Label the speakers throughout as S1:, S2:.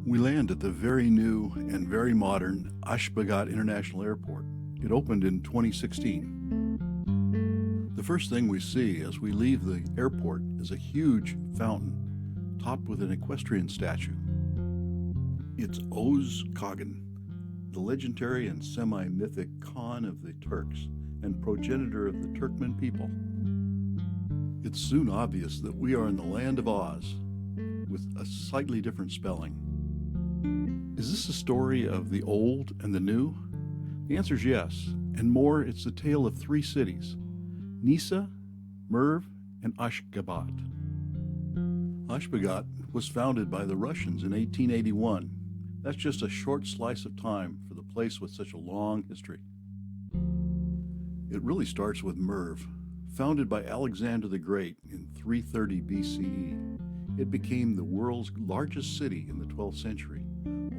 S1: We land at the very new and very modern Ashgabat International Airport. It opened in 2016. The first thing we see as we leave the airport is a huge fountain topped with an equestrian statue. It's Oğuz Kağan, the legendary and semi-mythic Khan of the Turks and progenitor of the Turkmen people. It's soon obvious that we are in the land of Oz, with a slightly different spelling. Is this a story of the old and the new? The answer is yes, and more, it's the tale of three cities, Nisa, Merv, and Ashgabat. Ashgabat was founded by the Russians in 1881. That's just a short slice of time for the place with such a long history. It really starts with Merv. Founded by Alexander the Great in 330 BCE, it became the world's largest city in the 12th century,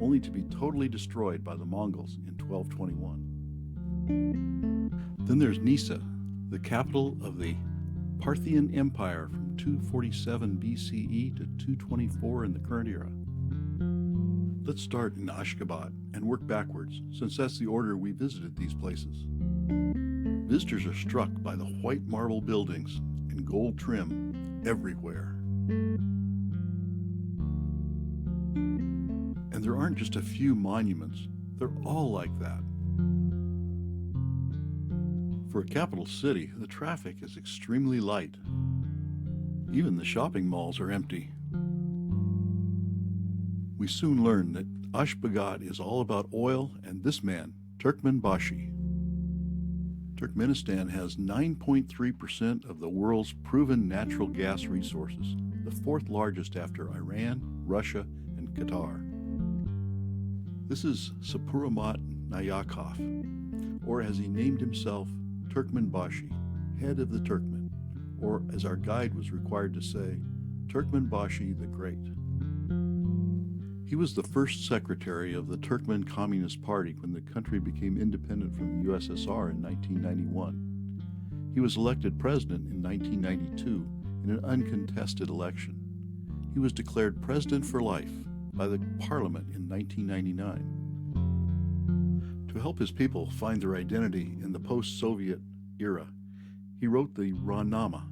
S1: only to be totally destroyed by the Mongols in 1221. Then there's Nisa, the capital of the Parthian Empire from 247 BCE to 224 in the current era. Let's start in Ashgabat and work backwards, since that's the order we visited these places. Visitors are struck by the white marble buildings and gold trim everywhere. And there aren't just a few monuments, they're all like that. For a capital city, the traffic is extremely light. Even the shopping malls are empty. We soon learn that Ashgabat is all about oil and this man, Turkmenbashi. Turkmenistan has 9.3% of the world's proven natural gas resources, the fourth largest after Iran, Russia, and Qatar. This is Sapuramat Nayakov, or as he named himself, Turkmenbashi, head of the Turkmen, or as our guide was required to say, Turkmenbashi the Great. He was the first secretary of the Turkmen Communist Party when the country became independent from the USSR in 1991. He was elected president in 1992 in an uncontested election. He was declared president for life by the parliament in 1999. To help his people find their identity in the post-Soviet era, he wrote the Rahnama,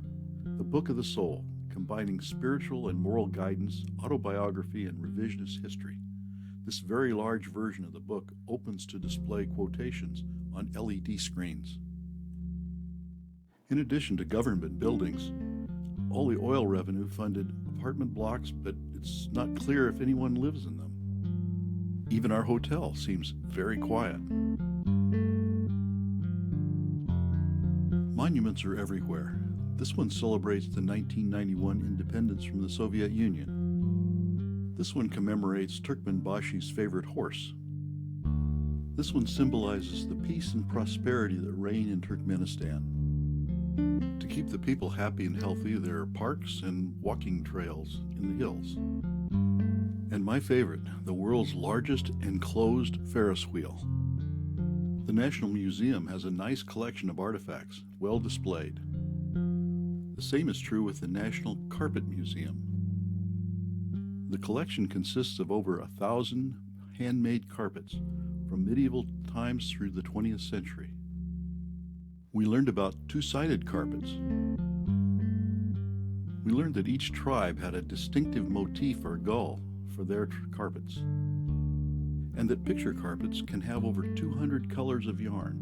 S1: the Book of the Soul, combining spiritual and moral guidance, autobiography, and revisionist history. This very large version of the book opens to display quotations on LED screens. In addition to government buildings, all the oil revenue funded apartment blocks, but it's not clear if anyone lives in them. Even our hotel seems very quiet. Monuments are everywhere. This one celebrates the 1991 independence from the Soviet Union. This one commemorates Turkmenbashi's favorite horse. This one symbolizes the peace and prosperity that reign in Turkmenistan. To keep the people happy and healthy, there are parks and walking trails in the hills. And my favorite, the world's largest enclosed Ferris wheel. The National Museum has a nice collection of artifacts, well displayed. The same is true with the National Carpet Museum. The collection consists of over 1,000 handmade carpets from medieval times through the 20th century. We learned about two-sided carpets. We learned that each tribe had a distinctive motif or gull for their carpets, and that picture carpets can have over 200 colors of yarn.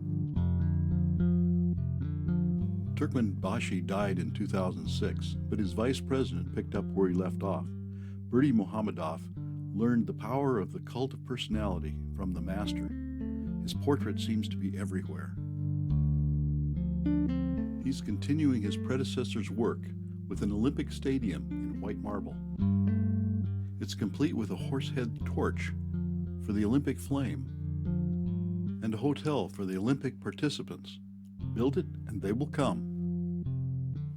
S1: Turkmenbashi died in 2006, but his vice president picked up where he left off. Berdi Muhammadov learned the power of the cult of personality from the master. His portrait seems to be everywhere. He's continuing his predecessor's work with an Olympic stadium in white marble. It's complete with a horsehead torch for the Olympic flame and a hotel for the Olympic participants. Build it and they will come.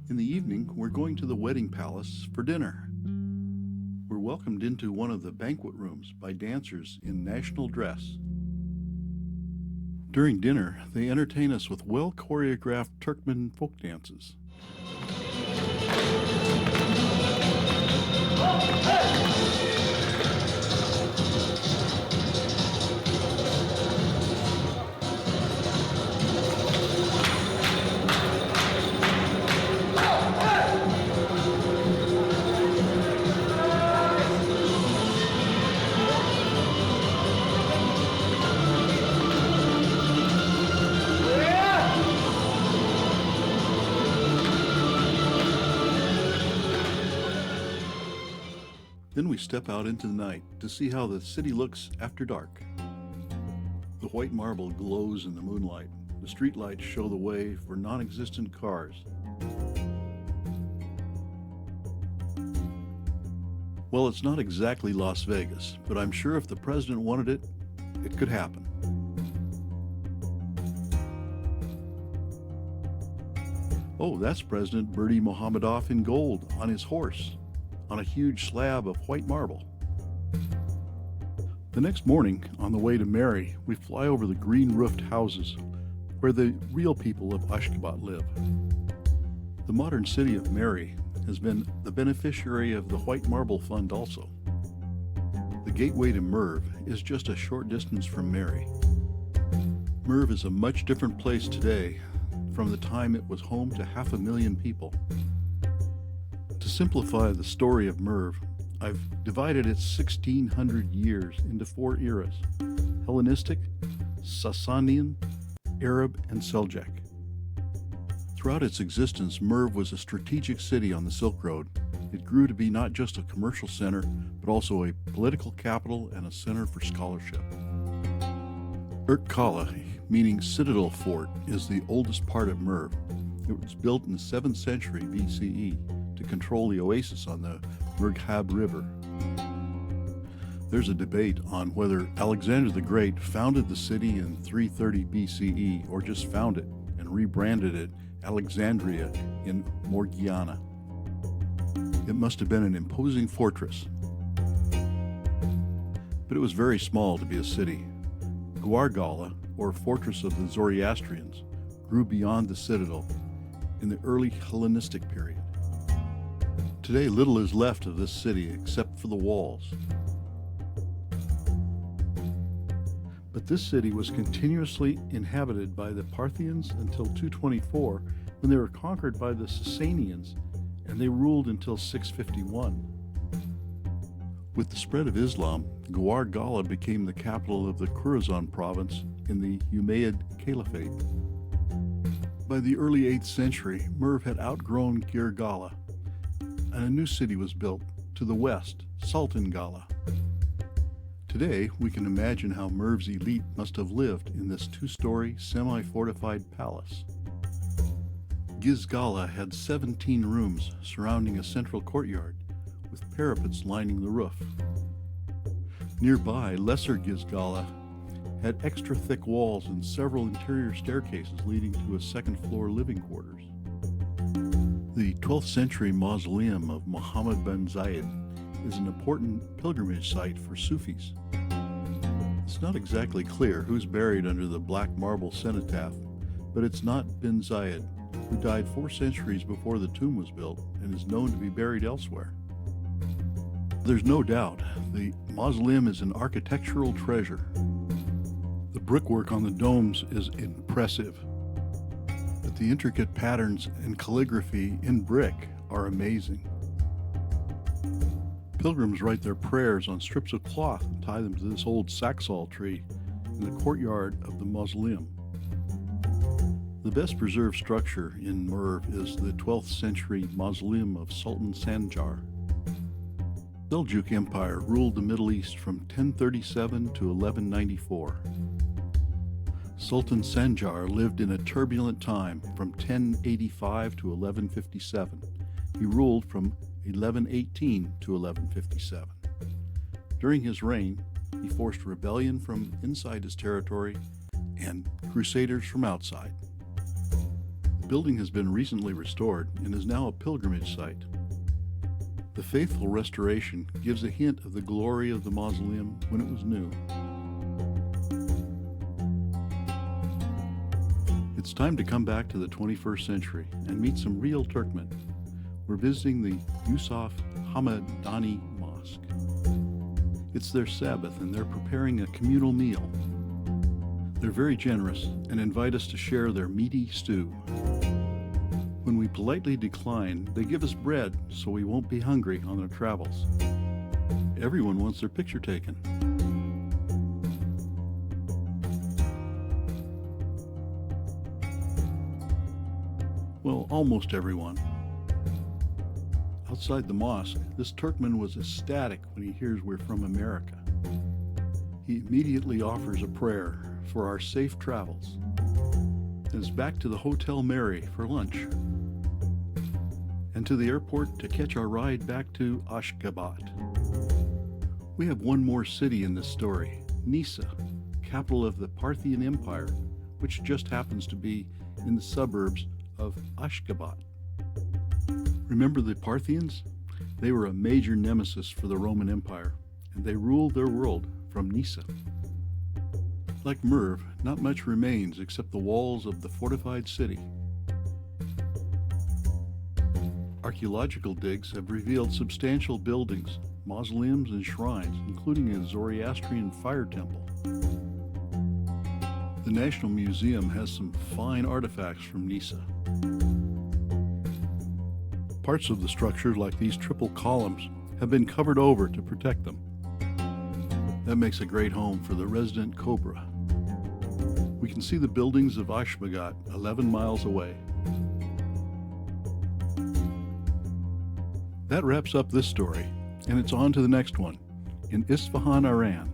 S1: In the evening, we're going to the wedding palace for dinner. We're welcomed into one of the banquet rooms by dancers in national dress. During dinner, they entertain us with well-choreographed Turkmen folk dances. Then we step out into the night to see how the city looks after dark. The white marble glows in the moonlight. The streetlights show the way for non-existent cars. Well, it's not exactly Las Vegas, but I'm sure if the president wanted it, it could happen. Oh, that's President Berdi Mohamedov in gold on his horse, on a huge slab of white marble. The next morning, on the way to Mary, we fly over the green-roofed houses where the real people of Ashgabat live. The modern city of Mary has been the beneficiary of the White Marble Fund also. The gateway to Merv is just a short distance from Mary. Merv is a much different place today from the time it was home to 500,000 people. To simplify the story of Merv, I've divided its 1,600 years into 4 eras: Hellenistic, Sasanian, Arab, and Seljuk. Throughout its existence, Merv was a strategic city on the Silk Road. It grew to be not just a commercial center, but also a political capital and a center for scholarship. Kala, meaning citadel fort, is the oldest part of Merv. It was built in the 7th century BCE to control the oasis on the Merghab River. There's a debate on whether Alexander the Great founded the city in 330 BCE or just found it and rebranded it Alexandria in Morgiana. It must have been an imposing fortress, but it was very small to be a city. Gala, or fortress of the Zoroastrians, grew beyond the citadel in the early Hellenistic period. Today, little is left of this city except for the walls. But this city was continuously inhabited by the Parthians until 224, when they were conquered by the Sasanians, and they ruled until 651. With the spread of Islam, Gala became the capital of the Khorasan province in the Umayyad Caliphate. By the early 8th century, Merv had outgrown Gala, and a new city was built to the west, Sultan Gala. Today, we can imagine how Merv's elite must have lived in this 2-story, semi-fortified palace. Gizgala had 17 rooms surrounding a central courtyard, with parapets lining the roof. Nearby, Lesser Gizgala had extra thick walls and several interior staircases leading to a second-floor living quarters. The 12th century Mausoleum of Muhammad bin Zayed is an important pilgrimage site for Sufis. It's not exactly clear who's buried under the black marble cenotaph, but it's not bin Zayed, who died 4 centuries before the tomb was built and is known to be buried elsewhere. There's no doubt the mausoleum is an architectural treasure. The brickwork on the domes is impressive, but the intricate patterns and calligraphy in brick are amazing. Pilgrims write their prayers on strips of cloth and tie them to this old saxal tree in the courtyard of the mausoleum. The best preserved structure in Merv is the 12th century mausoleum of Sultan Sanjar. The Seljuk Empire ruled the Middle East from 1037 to 1194. Sultan Sanjar lived in a turbulent time from 1085 to 1157. He ruled from 1118 to 1157. During his reign, he forced rebellion from inside his territory and crusaders from outside. The building has been recently restored and is now a pilgrimage site. The faithful restoration gives a hint of the glory of the mausoleum when it was new. It's time to come back to the 21st century and meet some real Turkmen. We're visiting the Yusof Hamadani Mosque. It's their Sabbath and they're preparing a communal meal. They're very generous and invite us to share their meaty stew. When we politely decline, they give us bread so we won't be hungry on our travels. Everyone wants their picture taken. Well, almost everyone. Outside the mosque, this Turkmen was ecstatic when he hears we're from America. He immediately offers a prayer for our safe travels and is back to the Hotel Mary for lunch and to the airport to catch our ride back to Ashgabat. We have one more city in this story, Nisa, capital of the Parthian Empire, which just happens to be in the suburbs of Ashgabat. Remember the Parthians? They were a major nemesis for the Roman Empire, and they ruled their world from Nisa. Like Merv, not much remains except the walls of the fortified city. Archaeological digs have revealed substantial buildings, mausoleums, and shrines, including a Zoroastrian fire temple. The National Museum has some fine artifacts from Nisa. Parts of the structure, like these triple columns, have been covered over to protect them. That makes a great home for the resident cobra. We can see the buildings of Ashgabat 11 miles away. That wraps up this story, and it's on to the next one, in Isfahan, Iran.